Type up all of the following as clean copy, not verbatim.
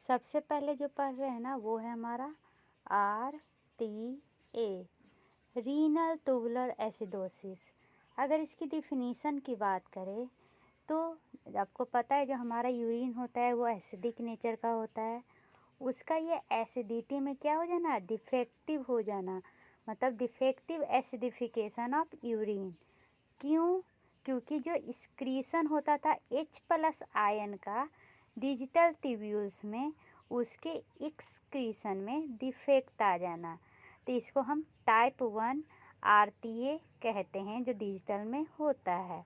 सबसे पहले जो पढ़ रहे हैं ना वो है हमारा RTA, रीनल ट्यूबुलर एसिडोसिस। अगर इसकी डिफिनीशन की बात करें तो आपको पता है जो हमारा यूरिन होता है वो एसिडिक नेचर का होता है। उसका ये एसिडिटी में क्या हो जाना, डिफेक्टिव हो जाना, मतलब डिफेक्टिव एसिडिफिकेशन ऑफ यूरिन। क्यों? क्योंकि जो एक्सक्रीशन होता था H+ आयन का डिजिटल ट्यूब्यूल्स में, उसके एक्सक्रीशन में डिफेक्ट आ जाना, तो इसको हम टाइप 1 RTA कहते हैं जो डिजिटल में होता है।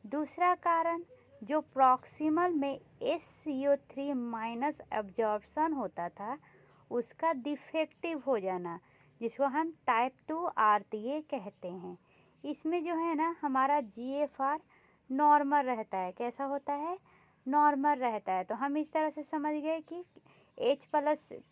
दूसरा कारण जो प्रॉक्सिमल में SCO3- एब्जॉर्प्शन होता था उसका डिफेक्टिव हो जाना, जिसको हम टाइप 2 RTA कहते हैं। इसमें जो है ना हमारा GFR नॉर्मल रहता है। कैसा होता है? नॉर्मल रहता है। तो हम इस तरह से समझ गए कि H+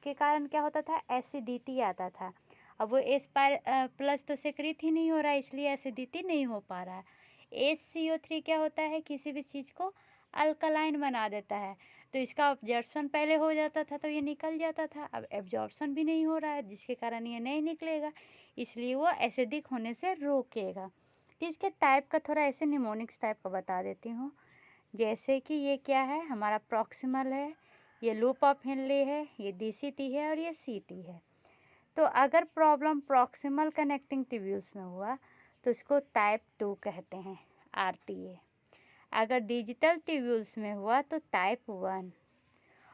के कारण क्या होता था, एसिडिटी आता था। अब वो H+ तो सेक्रेट ही नहीं हो रहा है, इसलिए एसिडिटी नहीं हो पा रहा है। HCO3 क्या होता है, किसी भी चीज़ को अल्कलाइन बना देता है, तो इसका ऑब्जॉर्प्शन पहले हो जाता था तो ये निकल जाता था। अब एब्जॉर्प्शन भी नहीं हो रहा है जिसके कारण ये नहीं निकलेगा, इसलिए वो एसिडिक होने से रोकेगा। तो इसके टाइप का थोड़ा ऐसे निमोनिक्स टाइप का बता देती हूँ। जैसे कि ये क्या है, हमारा प्रॉक्सिमल है, ये लूप ऑफ हेनले है, ये DCT है और ये CT है। तो अगर प्रॉब्लम प्रॉक्सिमल कनेक्टिंग ट्यूब्यूल्स में हुआ तो इसको टाइप 2 कहते हैं, RTA। अगर डिजिटल ट्यूब्यूल्स में हुआ तो टाइप 1,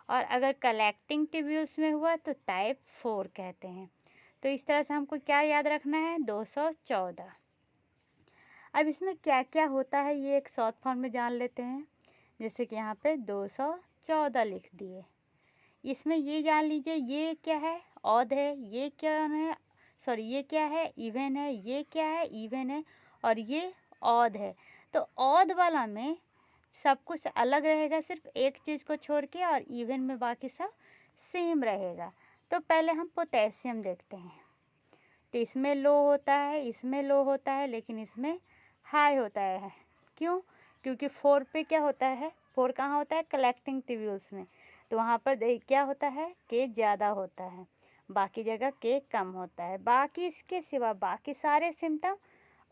और अगर कलेक्टिंग ट्यूब्यूल्स में हुआ तो टाइप 4 कहते हैं। तो इस तरह से हमको क्या याद रखना है, 214। अब इसमें क्या क्या होता है ये एक शॉर्ट फॉर्म में जान लेते हैं। जैसे कि यहाँ पे 214 लिख दिए। इसमें ये जान लीजिए ये क्या है, ऑड है, ये क्या है, सॉरी ये क्या है, इवन है, ये क्या है, इवन है, और ये ऑड है। तो ऑड वाला में सब कुछ अलग रहेगा, सिर्फ एक चीज़ को छोड़ के, और इवन में बाकी सब सेम रहेगा। तो पहले हम पोटेशियम देखते हैं। तो इसमें लो होता है, इसमें लो होता है, लेकिन इसमें हाई होता है। क्यों? क्योंकि 4 पे क्या होता है, 4 कहाँ होता है, कलेक्टिंग ट्यूब्यूल्स में, तो वहाँ पर क्या होता है, K ज़्यादा होता है, बाकी जगह K कम होता है। बाकी इसके सिवा बाकी सारे सिम्टम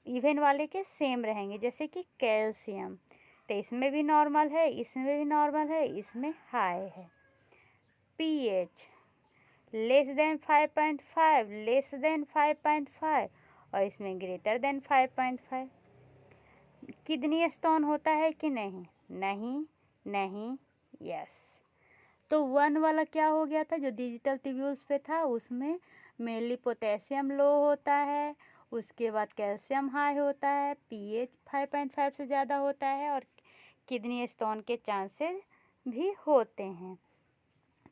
इवन वाले के सेम रहेंगे। जैसे कि कैल्शियम, तो इसमें भी नॉर्मल है, इसमें भी नॉर्मल है, इसमें हाई है। pH less than 5.5, less than 5.5, और इसमें ग्रेटर देन 5.5। किडनी स्टोन होता है कि नहीं, नहीं, नहीं, यस। तो 1 वाला क्या हो गया था, जो डिजिटल ट्यूब्यूल्स पे था उसमें मेनली पोटेशियम लो होता है, उसके बाद कैल्शियम हाई होता है, pH 5.5 से ज़्यादा होता है, और किडनी स्टोन के चांसेस भी होते हैं।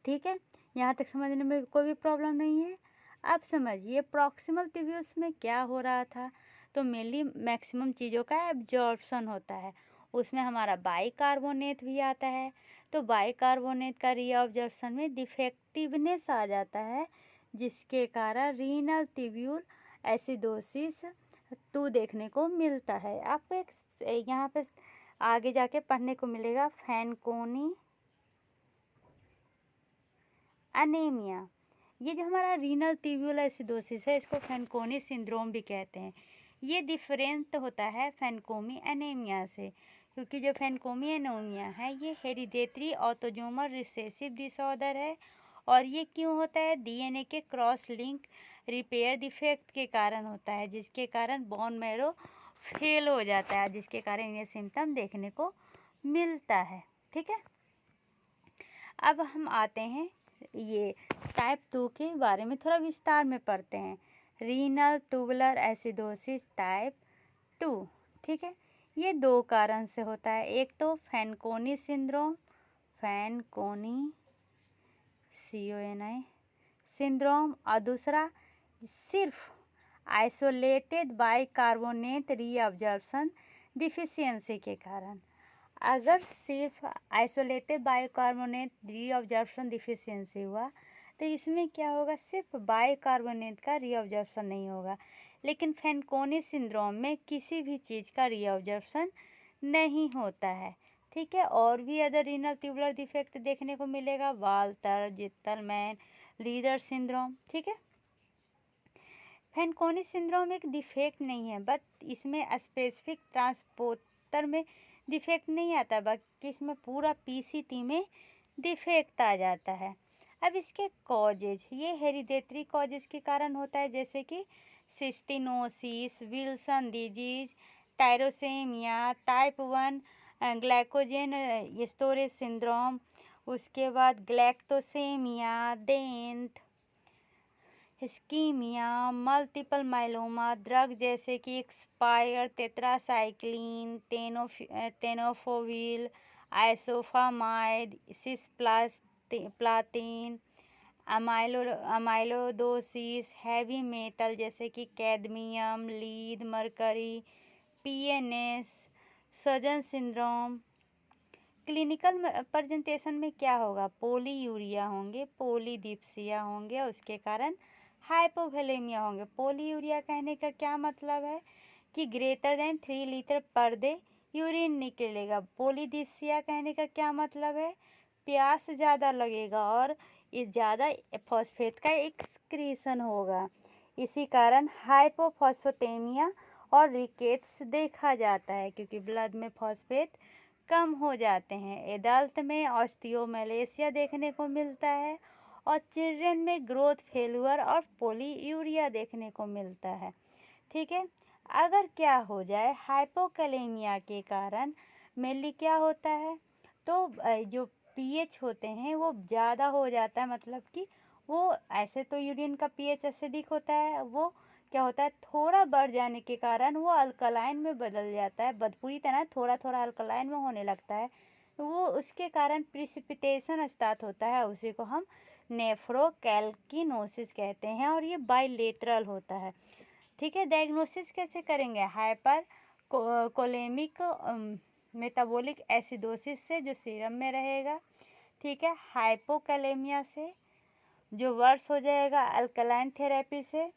ठीक है, यहाँ तक समझने में कोई भी प्रॉब्लम नहीं है। अब समझिए प्रॉक्सिमल ट्यूब्यूल्स में क्या हो रहा था। तो मेनली मैक्सिमम चीज़ों का एब्जॉर्प्शन होता है, उसमें हमारा बाइकार्बोनेट भी आता है। तो बाइकार्बोनेट का रीअब्जॉर्प्शन में डिफेक्टिवनेस आ जाता है, जिसके कारण रीनल ट्यूब्यूल एसिडोसिस 2 देखने को मिलता है। आपको एक यहाँ पे आगे जाके पढ़ने को मिलेगा फैनकोनी अनेमिया। ये जो हमारा रीनल ट्यूब्यूल एसिडोसिस है इसको फैनकोनी सिंड्रोम भी कहते हैं। ये डिफरेंट होता है फैनकोमी एनीमिया से, क्योंकि जो फैनकोमी एनीमिया है ये हेरिडेटरी ऑटोसोमल रिसेसिव डिसऑर्डर है। और ये क्यों होता है, DNA के क्रॉस लिंक रिपेयर डिफेक्ट के कारण होता है, जिसके कारण बोन मैरो फेल हो जाता है, जिसके कारण ये सिम्टम देखने को मिलता है। ठीक है, अब हम आते हैं ये टाइप 2 के बारे में थोड़ा विस्तार में पढ़ते हैं। Renal tubular acidosis type 2। ठीक है, ये 2 कारण से होता है। एक तो Fanconi syndrome, Fanconi CONI syndrome, और दूसरा सिर्फ आइसोलेटेड बाइकार्बोनेट रीअब्जॉर्प्शन डिफिशियंसी के कारण। अगर सिर्फ आइसोलेटेड बाइकार्बोनेट रीअब्जॉर्प्शन डिफिशियंसी हुआ तो इसमें क्या होगा, सिर्फ बाइकार्बोनेट का रीअब्जॉर्प्शन नहीं होगा, लेकिन फैनकोनी सिंड्रोम में किसी भी चीज़ का रीअब्जॉर्प्शन नहीं होता है। ठीक है। और भी अदर रीनल ट्यूबुलर डिफेक्ट देखने को मिलेगा, वाल्टर, जित्तलमैन, लीडर सिंड्रोम, ठीक है। फैनकोनी सिंड्रोम एक डिफेक्ट नहीं है, बट इसमें स्पेसिफिक ट्रांसपोर्टर में डिफेक्ट नहीं आता, बल्कि इसमें पूरा पीसीटी में डिफेक्ट आ जाता है। अब इसके कॉजेज, ये हेरिडेटरी कॉजेज के कारण होता है, जैसे कि cystinosis, Wilson disease, tyrosinaemia, type 1 glycogen storage syndrome, उसके बाद galactosaemia, Dent, ischaemia, multiple myeloma, drug जैसे कि expire, tetracycline, tenofovir, ifosfamide, cisplatin, amyloidosis, heavy metal जैसे कि cadmium, lead, mercury, PNS, Sjogren syndrome. Clinical presentation में क्या होगा, पोलीयूरिया होंगे, पोलीडिप्सिया होंगे, उसके कारण हाइपोवोलेमिया होंगे। पोलीयूरिया कहने का क्या मतलब है कि greater than 3 litre per day urine निकलेगा। पोलीडिप्सिया कहने का क्या मतलब है, प्यास ज़्यादा लगेगा और ये ज़्यादा फॉस्फेट का एक्सक्रीशन होगा, इसी कारण हाइपोफॉस्फेटेमिया और रिकेट्स देखा जाता है, क्योंकि ब्लड में फॉस्फेट कम हो जाते हैं। एडल्ट में ऑस्टियोमैलेशिया देखने को मिलता है और चिल्ड्रन में ग्रोथ फेल्यूर और पोलीयूरिया देखने को मिलता है, ठीक है। अगर क्या हो जाए हाइपोकैलेमिया के कारण मेनली क्या होता है, तो जो पीएच होते हैं वो ज़्यादा हो जाता है, मतलब कि वो ऐसे तो यूरिन का पीएच एसिडिक होता है, वो क्या होता है थोड़ा बढ़ जाने के कारण वो अल्कलाइन में बदल जाता है, पूरी तरह थोड़ा थोड़ा अल्कलाइन में होने लगता है, वो उसके कारण प्रिसिपिटेशन स्टार्ट होता है, उसी को हम नेफ्रोकैल्किनोसिस कहते हैं और ये बाइलेटरल होता है, ठीक है। डायग्नोसिस कैसे करेंगे, हाइपर कोलेमिक मेटाबॉलिक एसिडोसिस से जो सीरम में रहेगा, ठीक है। हाइपोकैलेमिया से जो वर्स हो जाएगा अल्कलाइन थेरेपी से,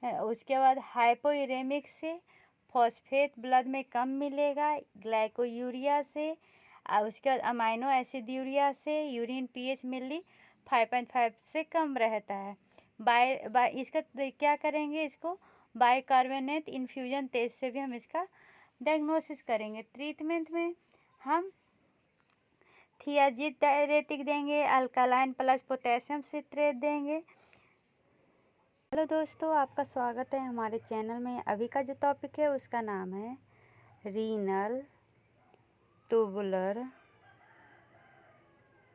उसके बाद हाइपोयूरेमिक से फॉस्फेट ब्लड में कम मिलेगा, ग्लाइकोयूरिया से, उसके बाद अमाइनो एसिड्यूरिया से यूरिन पीएच मिली 5.5 से कम रहता है। इसका क्या करेंगे, इसको बाइकार्बोनेट इन्फ्यूजन टेस्ट से भी हम इसका डायग्नोसिस करेंगे। ट्रीटमेंट में हम थियाजिड डायरेटिक देंगे, अल्कालाइन प्लस पोटेशियम सिट्रेट देंगे। हेलो दोस्तों, आपका स्वागत है हमारे चैनल में। अभी का जो टॉपिक है उसका नाम है renal tubular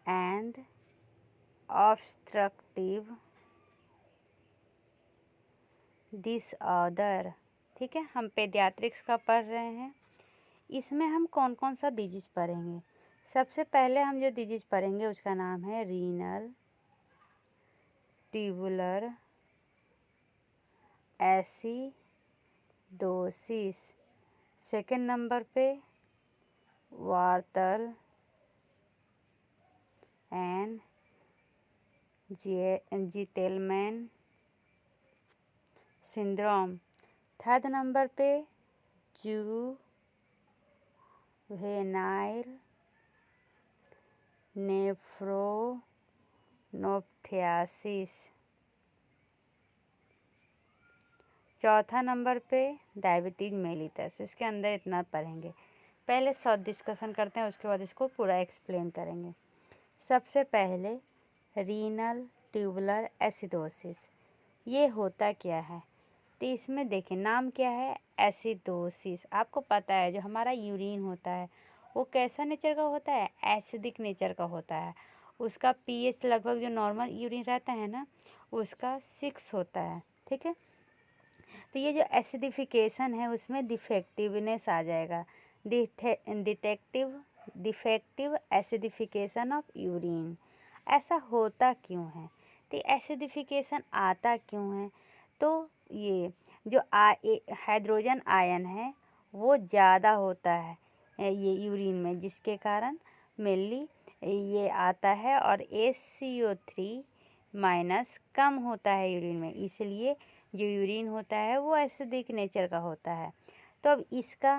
and obstructive disorder, ठीक है। हम पेडियाट्रिक्स का पढ़ रहे हैं। इसमें हम कौन कौन सा डिजीज पढ़ेंगे, सबसे पहले हम जो डिजीज पढ़ेंगे उसका नाम है renal tubular acidosis. Second number पे वार्टर एंड जिटेलमैन सिंड्रोम। थर्ड नंबर पे जुवेनाइल नेफ्रोनोप्थियासिस। चौथा नंबर पे डायबिटीज मेलिटस। इसके अंदर इतना पढ़ेंगे। पहले शॉर्ट डिस्कशन करते हैं, उसके बाद इसको पूरा एक्सप्लेन करेंगे। सबसे पहले रीनल ट्यूबुलर एसिडोसिस, ये होता क्या है, तो इसमें देखें नाम क्या है, एसिडोसिस। आपको पता है जो हमारा यूरिन होता है वो कैसा नेचर का होता है, एसिडिक नेचर का होता है। उसका पीएच लगभग जो नॉर्मल यूरिन रहता है ना उसका 6 होता है, ठीक है। तो ये जो एसिडिफिकेशन है उसमें डिफेक्टिवनेस आ जाएगा, डिफेक्टिव एसिडिफिकेशन ऑफ यूरिन। ऐसा होता क्यों है, तो एसिडिफिकेशन आता क्यों है, तो ये जो हाइड्रोजन आयन है वो ज़्यादा होता है ये यूरिन में, जिसके कारण मेनली ये आता है और HCO3 माइनस कम होता है यूरिन में, इसलिए जो यूरिन होता है वो एसिडिक नेचर का होता है। तो अब इसका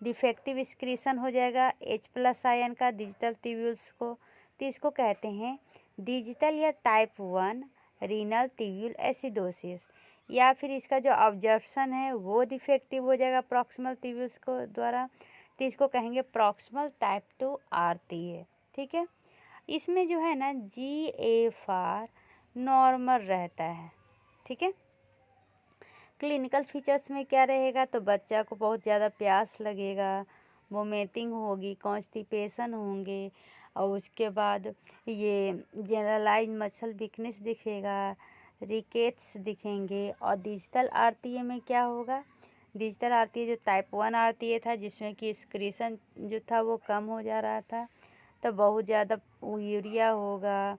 डिफेक्टिव एक्सक्रीशन हो जाएगा H+ आयन का डिजिटल ट्यूब्यूल्स को, तो इसको कहते हैं डिजिटल या टाइप 1 रीनल ट्यूब्यूल एसिडोसिस। या फिर इसका जो ऑब्जर्प्शन है वो डिफेक्टिव हो जाएगा प्रॉक्सिमल ट्यूब्यूल्स को द्वारा, तो इसको कहेंगे प्रॉक्सिमल टाइप 2 RTA। ठीक है, इसमें जो है ना GFR नॉर्मल रहता है। ठीक है, क्लिनिकल फीचर्स में क्या रहेगा, तो बच्चा को बहुत ज़्यादा प्यास लगेगा, वोमिटिंग होगी, कॉन्स्टिपेशन होंगे, और उसके बाद ये जनरलाइज मसल वीकनेस दिखेगा, रिकेट्स दिखेंगे। और डिजिटल RTA में क्या होगा, डिजिटल RTA जो टाइप 1 RTA था जिसमें कि एक्सक्रीशन जो था वो कम हो जा रहा था, तो बहुत ज़्यादा यूरिया होगा,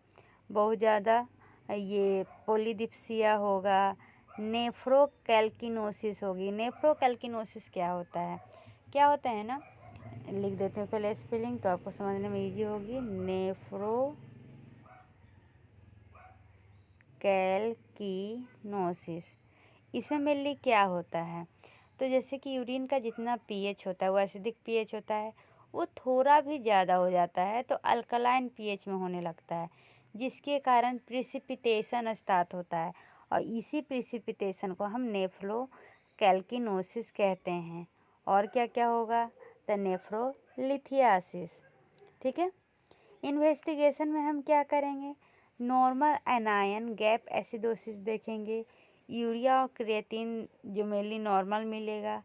बहुत ज़्यादा ये पोलीडिप्सिया होगा, नेफ्रोकैल्किनोसिस होगी। नेफ्रोकैल्किनोसिस क्या होता है, क्या होता है ना, लिख देते हैं पहले स्पेलिंग तो आपको समझने में इजी होगी। नेफ्रोकैल्किनोसिस, इसमें मेनली क्या होता है, तो जैसे कि यूरिन का जितना pH होता है वो एसिडिक pH होता है, वो थोड़ा भी ज़्यादा हो जाता है तो अल्कलाइन pH में होने लगता है, जिसके कारण प्रिसिपिटेशन स्टार्ट होता है, और इसी प्रिसिपिटेशन को हम नेफ्रोकैल्किनोसिस कहते हैं। और क्या क्या होगा, तो नेफ्रोलिथियासिस। ठीक है, इन्वेस्टिगेशन में हम क्या करेंगे, नॉर्मल एनायन गैप एसिडोसिस देखेंगे, यूरिया और क्रिएटिन जो मेनली नॉर्मल मिलेगा।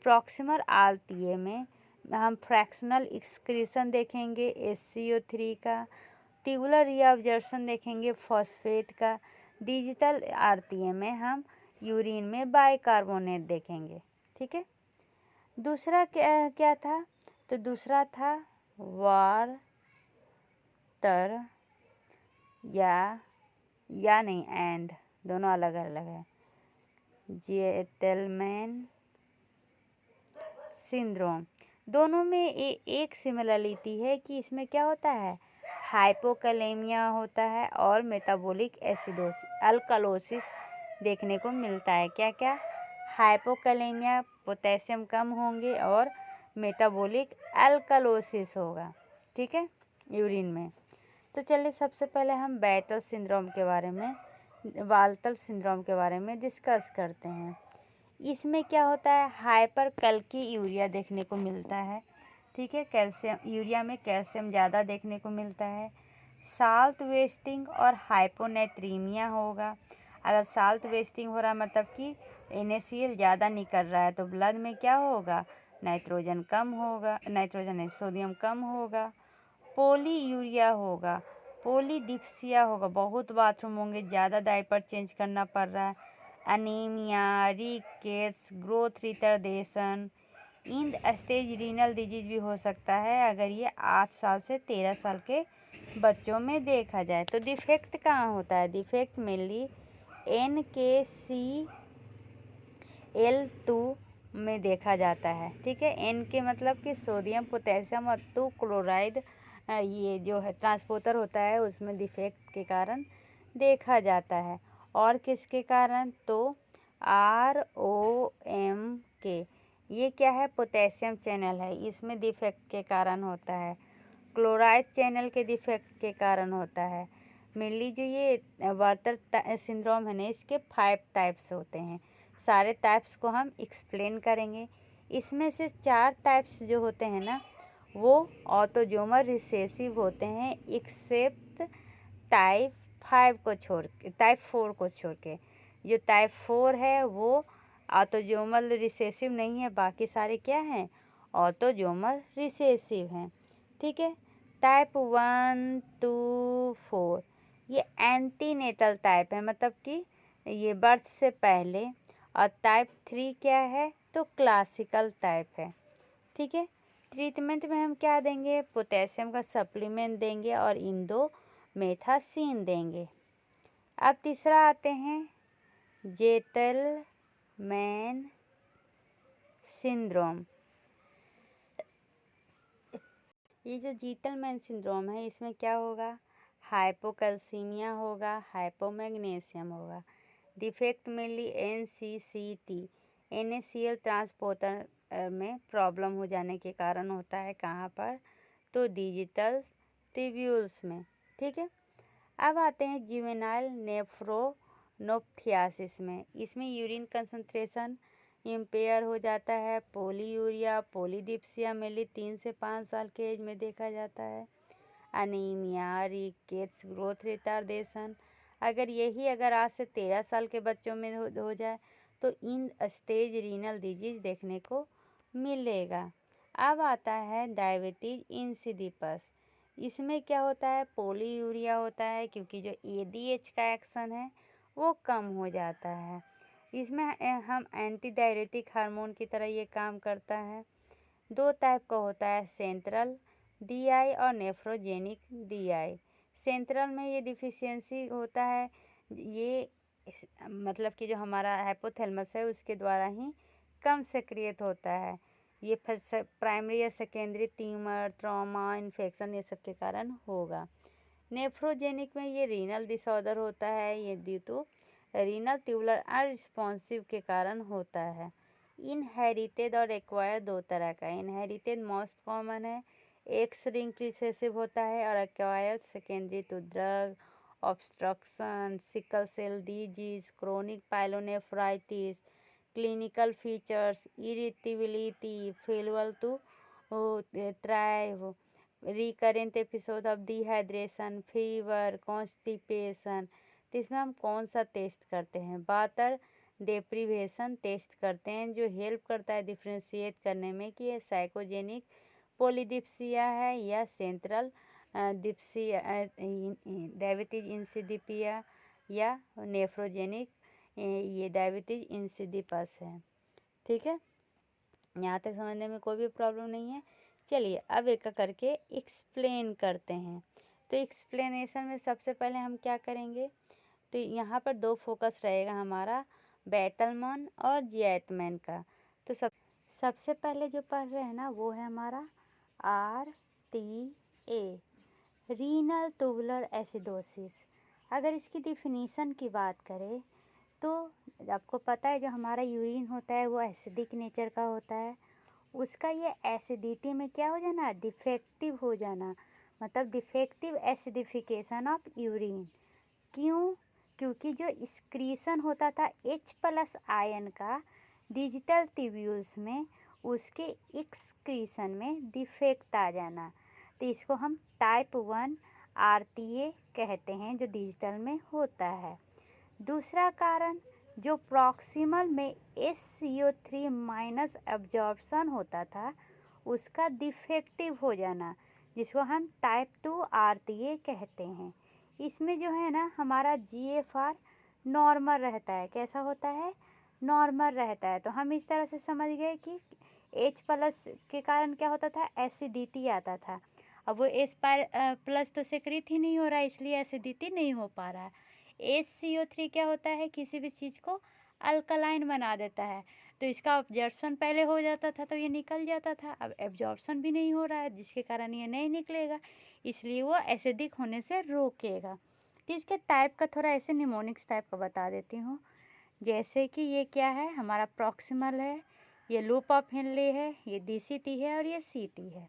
प्रॉक्सिमल RTA में हम फ्रैक्शनल एक्सक्रीशन देखेंगे SCO3 का, ट्यूबुलर रीअब्जॉर्प्शन देखेंगे फॉस्फेट का। डिजिटल RTA में हम यूरिन में बाइकार्बोनेट देखेंगे। ठीक है, दूसरा क्या क्या था, तो दूसरा था वार्टर या नहीं एंड, दोनों अलग अलग है, जेटलमैन सिंड्रोम। दोनों में एक सिमिलरिटी है कि इसमें क्या होता है, हाइपोकैलेमिया होता है और मेटाबॉलिक एसिडोसिस अल्कलोसिस देखने को मिलता है। क्या क्या, हाइपोकैलेमिया पोटेशियम कम होंगे और मेटाबॉलिक अल्कलोसिस होगा। ठीक है, यूरिन में। तो चलिए सबसे पहले हम वाल्टर सिंड्रोम के बारे में डिस्कस करते हैं। इसमें क्या होता है, हाइपर कैल्की यूरिया देखने को मिलता है। ठीक है, कैल्शियम यूरिया में कैल्शियम ज़्यादा देखने को मिलता है। साल्ट वेस्टिंग और हाइपोनेट्रीमिया होगा। अगर साल्ट वेस्टिंग हो रहा है मतलब कि NaCl ज़्यादा निकल रहा है, तो ब्लड में क्या होगा, नाइट्रोजन कम होगा, नाइट्रोजन नहीं सोडियम कम होगा। पोली यूरिया होगा, पोलीडिप्सिया होगा, बहुत बाथरूम होंगे, ज़्यादा डायपर चेंज करना पड़ रहा है। Anaemia, rickets, growth retardation, end stage renal disease भी हो सकता है अगर ये 8 साल से 13 साल के बच्चों में देखा जाए। तो डिफेक्ट कहाँ होता है, डिफेक्ट मेनली NKCl2 में देखा जाता है। ठीक है, N के मतलब कि सोडियम पोटेशियम और 2 क्लोराइड ये जो है ट्रांसपोर्टर होता है उसमें डिफेक्ट के कारण देखा जाता है। और किसके कारण, तो ROM के, ये क्या है, पोटेशियम चैनल है, इसमें डिफेक्ट के कारण होता है। क्लोराइड चैनल के डिफेक्ट के कारण होता है। मेनली जो ये वाल्टर सिंड्रोम है ना, इसके 5 टाइप्स होते हैं। सारे टाइप्स को हम एक्सप्लेन करेंगे। इसमें से 4 टाइप्स जो होते हैं ना वो ऑटोजोमल रिसेसिव होते हैं, एक्सेप्ट टाइप 5 को छोड़ के, टाइप 4 को छोड़ के। जो टाइप 4 है वो ऑटोजोमल रिसेसिव नहीं है, बाकी सारे क्या हैं, ऑटोजोमल रिसेसिव हैं। ठीक है, टाइप 1 2 4 ये एंटीनेटल टाइप है, मतलब कि ये बर्थ से पहले। और टाइप 3 क्या है, तो क्लासिकल टाइप है। ठीक है, ट्रीटमेंट में हम क्या देंगे, पोटेशियम का सप्लीमेंट देंगे और इंडोमेथासिन देंगे। अब तीसरा आते हैं जेटलमैन सिंड्रोम। ये जो जेटलमैन सिंड्रोम है इसमें क्या होगा, हाइपोकैल्सीमिया होगा, हाइपोमैग्नीशियम होगा। Defect mainly NCCT NaCl transporter में प्रॉब्लम हो जाने के कारण होता है। कहाँ पर? तो डिजिटल ट्यूब्यूल्स में। ठीक है, अब आते हैं जुवेनाइल नेफ्रोनोप्थियासिस में। इसमें यूरिन कंसंट्रेशन इम्पेयर हो जाता है। पोलीयूरिया, पोलीडिप्सिया मेनली 3 से 5 साल के एज में देखा जाता है। अनीमिया, रिकेट्स, ग्रोथ रिटार्डेशन, अगर आज से 13 साल के बच्चों में हो जाए तो इन स्टेज रीनल डिजीज देखने को मिलेगा। अब आता है डायबिटीज इंसिडिपस। इसमें क्या होता है? पोलीयूरिया होता है, क्योंकि जो एडीएच का एक्शन है वो कम हो जाता है। इसमें हम एंटी डायरेटिक हार्मोन की तरह ये काम करता है। 2 टाइप का होता है, सेंट्रल डीआई और नेफ्रोजेनिक डीआई। सेंट्रल में ये डिफिशियंसी होता है, ये मतलब कि जो हमारा हाइपोथैलेमस है उसके द्वारा ही कम सक्रियत होता है। ये प्राइमरी या सेकेंडरी ट्यूमर, ट्रॉमा, इन्फेक्शन ये सब के कारण होगा। नेफ्रोजेनिक में ये रीनल डिसऑर्डर होता है, ये due to renal tubular unresponsive के कारण होता है। इनहेरिटेड और एक्वायर्ड 2 तरह का। इनहेरिटेड मोस्ट कॉमन है, एक्स लिंक्ड रिसेसिव होता है, और acquired secondary to drug, obstruction, sickle cell disease, chronic pyelonephritis, clinical features, irritability, failure to thrive, recurrent episode of dehydration, fever, constipation. तो इसमें हम कौन सा टेस्ट करते हैं? वाटर डेप्रीवेशन टेस्ट करते हैं, जो हेल्प करता है डिफ्रेंशिएट करने में कि ये साइकोजेनिक पोलीडिप्सिया है या सेंट्रल डिप्सिया, डायबिटीज इंसिडिपिया या नेफ्रोजेनिक ये डायबिटीज इंसिडिपस है। ठीक है, यहाँ तक समझने में कोई भी प्रॉब्लम नहीं है। चलिए अब एक करके एक्सप्लेन करते हैं। तो एक्सप्लेनेशन में सबसे पहले हम क्या करेंगे? तो यहाँ पर 2 फोकस रहेगा हमारा, बैटलमैन और ज़ेइटमैन का। तो सबसे पहले जो पढ़ रहे हैं ना वो है हमारा RTA, रीनल ट्यूबुलर एसिडोसिस। अगर इसकी डिफिनीसन की बात करें तो आपको पता है जो हमारा यूरिन होता है वो एसिडिक नेचर का होता है। उसका ये एसिडिटी में क्या हो जाना? डिफेक्टिव हो जाना, मतलब डिफेक्टिव एसिडिफिकेशन ऑफ यूरिन। क्यों? क्योंकि जो एक्सक्रीशन होता था H+ आयन का डिजिटल ट्यूब्यूल्स में, उसके एक्सक्रीशन में डिफेक्ट आ जाना, तो इसको हम टाइप 1 RTA कहते हैं, जो डिजिटल में होता है। दूसरा कारण, जो प्रॉक्सिमल में SCO3- एब्जॉर्प्शन होता था उसका डिफेक्टिव हो जाना, जिसको हम टाइप 2 RTA कहते हैं। इसमें जो है ना हमारा GFR नॉर्मल रहता है। कैसा होता है? नॉर्मल रहता है। तो हम इस तरह से समझ गए कि H+ के कारण क्या होता था? एसिडिटी आता था। अब वो H+ तो सेक्रेट ही नहीं हो रहा है, इसलिए एसिडिटी नहीं हो पा रहा है। HCO3 क्या होता है? किसी भी चीज़ को अल्कलाइन बना देता है, तो इसका ऑब्जॉर्प्शन पहले हो जाता था तो ये निकल जाता था। अब एब्जॉर्प्शन भी नहीं हो रहा है, जिसके कारण ये नहीं निकलेगा, इसलिए वो एसिडिक होने से रोकेगा। तो इसके टाइप का थोड़ा ऐसे निमोनिक्स टाइप का बता देती हूँ। जैसे कि ये क्या है? हमारा प्रॉक्सिमल है, ये लूप ऑफ हेनले है, ये DCT है और ये CT है।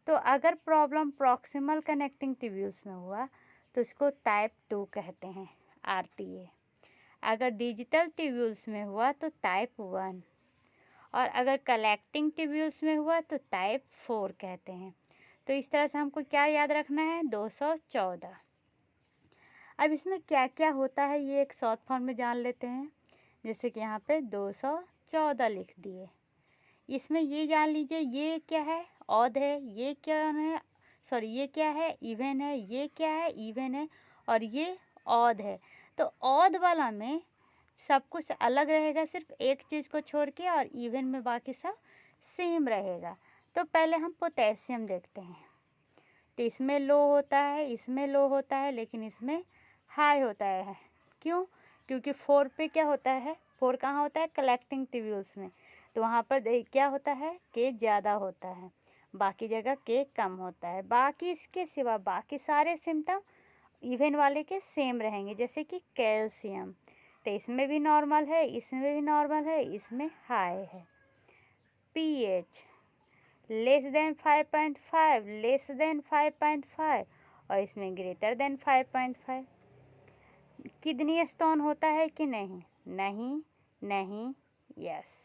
तो अगर प्रॉब्लम प्रॉक्सिमल कनेक्टिंग ट्यूब्यूल्स में हुआ तो इसको टाइप 2 कहते हैं, RTA। अगर डिजिटल ट्यूब्यूल्स में हुआ तो टाइप 1, और अगर कलेक्टिंग ट्यूब्यूल्स में हुआ तो टाइप 4 कहते हैं। तो इस तरह से हमको क्या याद रखना है? 214। अब इसमें क्या क्या होता है ये एक शॉर्ट फॉर्म में जान लेते हैं। जैसे कि यहाँ पे 214 लिख दिए। इसमें ये जान लीजिए ये क्या है? ऑड है। ये क्या है? सॉरी, ये क्या है? इवन है। ये क्या है? इवन है। और ये ऑड है। तो ऑड वाला में सब कुछ अलग रहेगा, सिर्फ एक चीज़ को छोड़ के, और इवन में बाकी सब सेम रहेगा। तो पहले हम पोटेशियम देखते हैं। तो इसमें लो होता है, इसमें लो होता है, लेकिन इसमें हाई होता है। क्यों? क्योंकि 4 पे क्या होता है? 4 कहाँ होता है? कलेक्टिंग ट्यूब्यूल्स में। तो वहाँ पर क्या होता है? के ज़्यादा होता है, बाकी जगह के कम होता है। बाकी इसके सिवा बाकी सारे सिम्टम इवन वाले के सेम रहेंगे। जैसे कि कैल्शियम, तो इसमें भी नॉर्मल है, इसमें भी नॉर्मल है, इसमें हाई है। pH less than 5.5, less than 5.5 और इसमें ग्रेटर देन 5.5। किडनी स्टोन होता है कि नहीं? नहीं, नहीं, यस।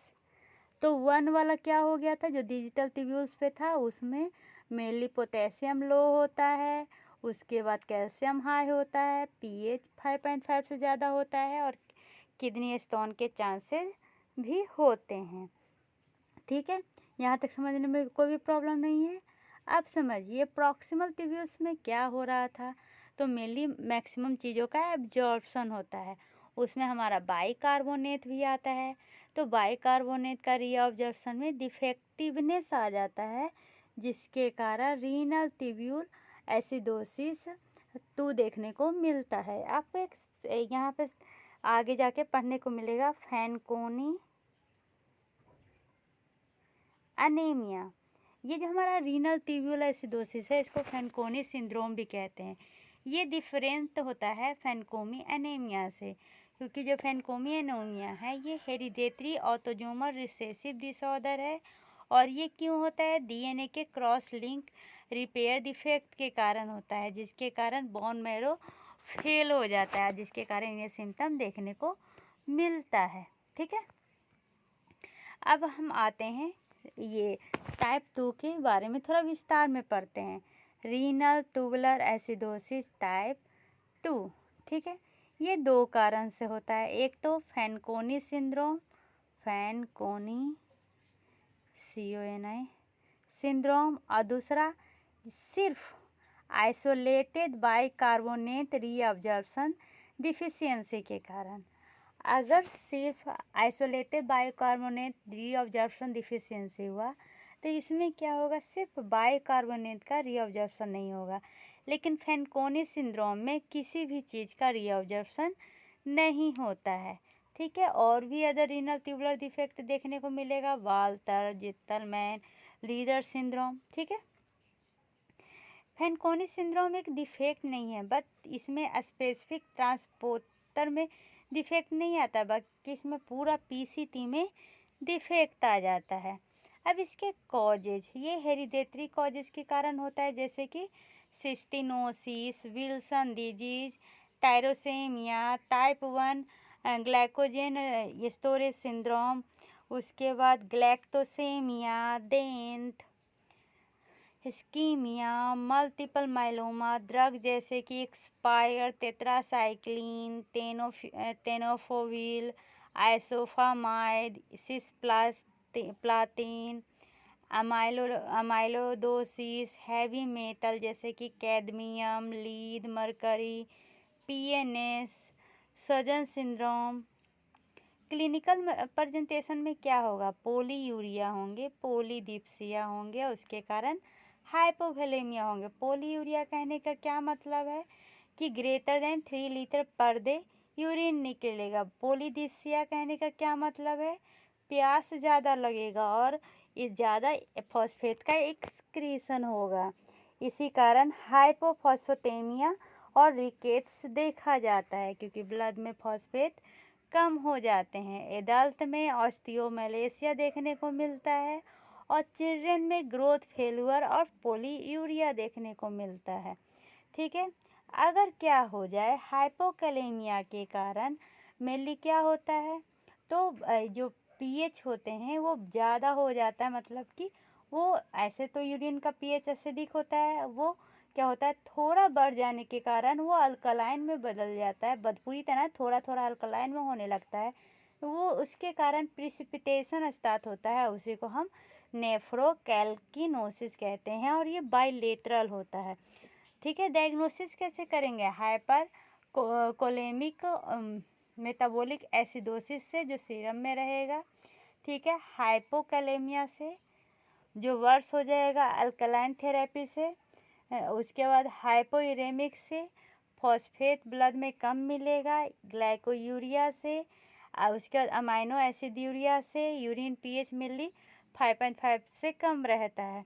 तो 1 वाला क्या हो गया था, जो डिजिटल ट्यूब्यूल्स पे था उसमें मेनली पोटेशियम लो होता है, उसके बाद कैल्शियम हाई होता है, पीएच 5.5 से ज़्यादा होता है और किडनी स्टोन के चांसेस भी होते हैं। ठीक है, यहाँ तक समझने में कोई भी प्रॉब्लम नहीं है। अब समझिए प्रॉक्सिमल ट्यूब्यूल्स में क्या हो रहा था। तो मेनली मैक्सिमम चीज़ों का एब्जॉर्प्शन होता है, उसमें हमारा बाइकार्बोनेट भी आता है। तो बाइकार्बोनेट का रीअब्जॉर्प्शन में डिफेक्टिवनेस आ जाता है, जिसके कारण रीनल ट्यूब्यूल एसिडोसिस 2 देखने को मिलता है। आपको एक यहाँ पे आगे जाके पढ़ने को मिलेगा फैनकोनी एनीमिया। ये जो हमारा रीनल ट्यूब्यूल एसिडोसिस है, इसको फैनकोनी सिंड्रोम भी कहते हैं। ये डिफरेंट होता है फैनकोमी एनीमिया से, क्योंकि जो फैनकोमी एनीमिया है ये हेरिडेटरी ऑटोसोमल रिसेसिव डिसऑर्डर है। और ये क्यों होता है? डीएनए के क्रॉस लिंक रिपेयर डिफेक्ट के कारण होता है, जिसके कारण बोन मैरो फेल हो जाता है, जिसके कारण ये सिम्टम देखने को मिलता है। ठीक है, अब हम आते हैं ये टाइप 2 के बारे में थोड़ा विस्तार में पढ़ते हैं। Renal tubular acidosis type 2। ठीक है, ये 2 कारण से होता है। एक तो Fanconi syndrome, Fanconi CONI syndrome, और दूसरा सिर्फ आइसोलेटेड बाइकार्बोनेट रीअब्जॉर्प्शन डिफिशियंसी के कारण। अगर सिर्फ आइसोलेटेड बाइकार्बोनेट रीअब्जॉर्प्शन डिफिशियंसी हुआ तो इसमें क्या होगा, सिर्फ बाइकार्बोनेट का रीअब्जॉर्प्शन नहीं होगा, लेकिन फैनकोनी सिंड्रोम में किसी भी चीज़ का रीअब्जॉर्प्शन नहीं होता है। ठीक है, और भी अदर रीनल ट्यूबुलर डिफेक्ट देखने को मिलेगा, वाल्टर, जित्तलमैन, लीडर सिंड्रोम। ठीक है, फैनकोनी सिंड्रोम एक डिफेक्ट नहीं है, बट इसमें स्पेसिफिक ट्रांसपोर्टर में डिफेक्ट नहीं आता, बल्कि इसमें पूरा पीसीटी में डिफेक्ट आ जाता है। अब इसके कॉजेज, ये हेरिडेटरी कॉजेज के कारण होता है, जैसे कि cystinosis, Wilson disease, tyrosinaemia, type 1 glycogen storage syndrome, उसके बाद galactosaemia, Dent, ischaemia, multiple myeloma, drug जैसे कि expire, tetracycline, tenofovir, ifosfamide, cisplatin, amyloidosis, heavy metal जैसे कि cadmium, lead, mercury, PNS, Sjogren syndrome. Clinical presentation में क्या होगा, पोलीयूरिया होंगे, पोलीडिप्सिया होंगे, उसके कारण हाइपोवोलेमिया होंगे। पोलीयूरिया कहने का क्या मतलब है कि greater than 3 litre per day urine निकलेगा। पोलीडिप्सिया कहने का क्या मतलब है, प्यास ज़्यादा लगेगा और इस ज़्यादा फॉस्फेट का एक्सक्रीशन होगा। इसी कारण हाइपोफॉस्फेटेमिया और रिकेट्स देखा जाता है, क्योंकि ब्लड में फॉस्फेट कम हो जाते हैं। एडल्ट में ऑस्टियोमैलेशिया देखने को मिलता है और चिल्ड्रन में ग्रोथ फेल्यूर और पोलीयूरिया देखने को मिलता है। ठीक है, अगर क्या हो जाए हाइपोकैलेमिया के कारण मेनली क्या होता है, तो जो पीएच होते हैं वो ज़्यादा हो जाता है, मतलब कि वो ऐसे तो यूरिन का पीएच एसिडिक होता है, वो क्या होता है थोड़ा बढ़ जाने के कारण वो अल्कलाइन में बदल जाता है, पूरी तरह थोड़ा थोड़ा अल्कलाइन में होने लगता है। वो उसके कारण प्रिसिपिटेशन स्टार्ट होता है, उसी को हम नेफ्रोकैल्किनोसिस कहते हैं, और ये बाइलेटरल होता है। ठीक है, डायग्नोसिस कैसे करेंगे, हाइपर कोलेमिक मेटाबॉलिक एसिडोसिस से जो सीरम में रहेगा। ठीक है, हाइपोकैलेमिया से जो वर्स हो जाएगा अल्कलाइन थेरेपी से, उसके बाद हाइपोयूरेमिक से फॉस्फेट ब्लड में कम मिलेगा, ग्लाइकोयूरिया से, और उसके बाद अमाइनो एसिड यूरिया से यूरिन पीएच मिली 5.5 से कम रहता है।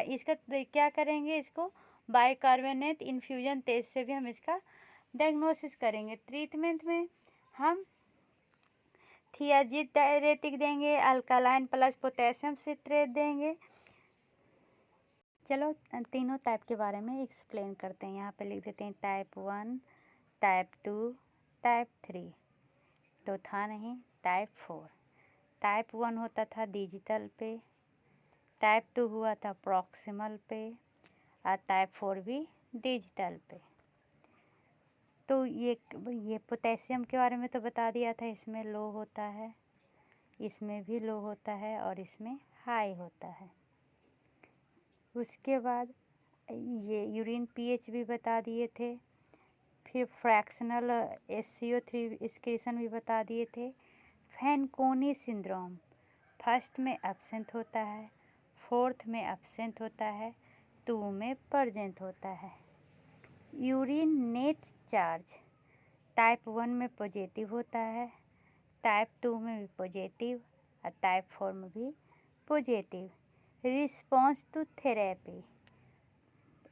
इसका क्या करेंगे, इसको बाइकार्बोनेट इन्फ्यूजन टेस्ट से भी हम इसका डायग्नोसिस करेंगे। ट्रीटमेंट में हम थियाजित डायरेटिक देंगे, अल्कालाइन प्लस पोटेशियम सिट्रेट देंगे। चलो तीनों टाइप के बारे में एक्सप्लेन करते हैं। यहाँ पे लिख देते हैं टाइप 1, टाइप 2, टाइप 3। तो था नहीं टाइप 4। टाइप 1 होता था डिजिटल पे, टाइप 2 हुआ था प्रॉक्सिमल पे, और टाइप 4 भी डिजिटल पे। तो ये पोटेशियम के बारे में तो बता दिया था, इसमें लो होता है, इसमें भी लो होता है, और इसमें हाई होता है। उसके बाद ये यूरिन पीएच भी बता दिए थे, फिर फ्रैक्शनल SCO3 एक्सक्रीशन भी बता दिए थे। फैनकोनी सिंड्रोम फर्स्ट में एब्सेंट होता है, फोर्थ में एब्सेंट होता है, 2 में प्रेजेंट होता है। यूरिन नेट चार्ज टाइप 1 में पॉजिटिव होता है, टाइप 2 में भी पॉजिटिव, और टाइप 4 में भी positive. Response to therapy,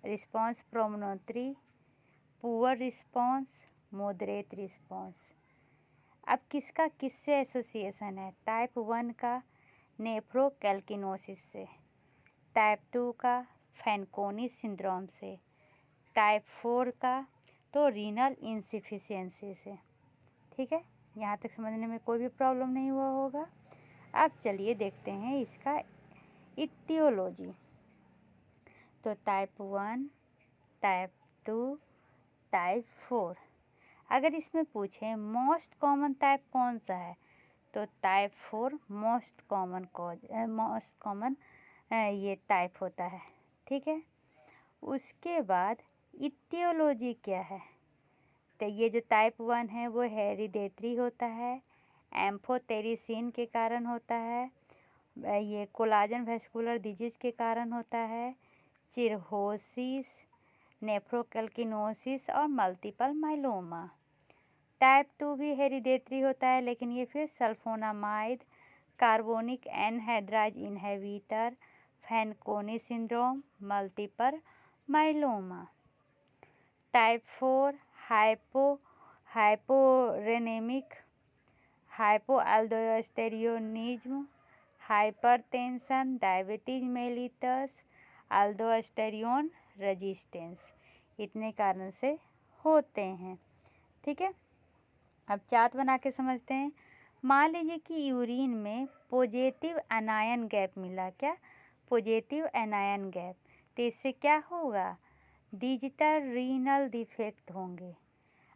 response प्रोमोनोट्री, पुअर रिस्पॉन्स, मॉडरेट रिस्पॉन्स। अब किसका किससे एसोसिएशन है? टाइप 1 का नेफ्रोकैल्किनोसिस से, टाइप 2 का फैनकोनी सिंड्रोम से, टाइप 4 का तो रीनल इंसफिशियंसी से। ठीक है, यहाँ तक समझने में कोई भी प्रॉब्लम नहीं हुआ होगा। अब चलिए देखते हैं इसका इटियोलॉजी। तो टाइप 1, टाइप 2, टाइप 4। अगर इसमें पूछे मोस्ट कॉमन टाइप कौन सा है, तो टाइप 4 मोस्ट कॉमन ये टाइप होता है। ठीक है, उसके बाद इटियोलॉजी क्या है? तो ये जो टाइप 1 है वो हेरिडेटरी होता है, एम्फोटेरिसिन के कारण होता है, ये कोलाजन वेस्कुलर डिजीज के कारण होता है, चिरहोसिस, नेफ्रोकैल्किनोसिस और मल्टीपल माइलोमा। टाइप 2 भी हेरिडेटरी होता है, लेकिन ये फिर sulphonamide, carbonic anhydrase inhibitor, Fanconi syndrome, multiple myeloma. Type 4 hyporeninaemic, hypoaldosteronism, hypertension, diabetes mellitus, aldosterone resistance, इतने कारण से होते हैं। ठीक है, अब चार्ट बना के समझते हैं। मान लीजिए कि यूरिन में पॉजिटिव एनायन गैप मिला। क्या? Positive anion gap. तो इससे क्या होगा? डिजिटल रीनल डिफेक्ट होंगे।